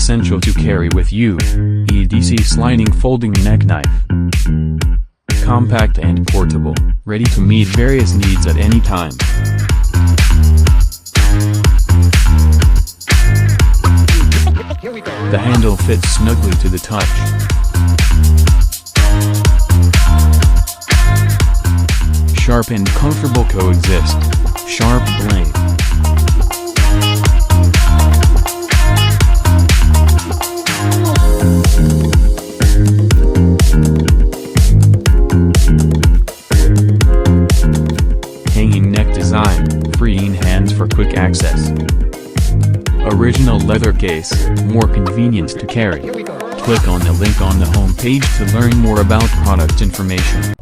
essential to carry with you. EDC sliding folding neck knife. Compact and portable, ready to meet various needs at any time. The handle fits snugly to the touch. Sharp and comfortable coexist. Sharp blade. Hanging neck design, freeing hands for quick access. Original leather case, more convenient to carry. Click on the link on the home page to learn more about product information.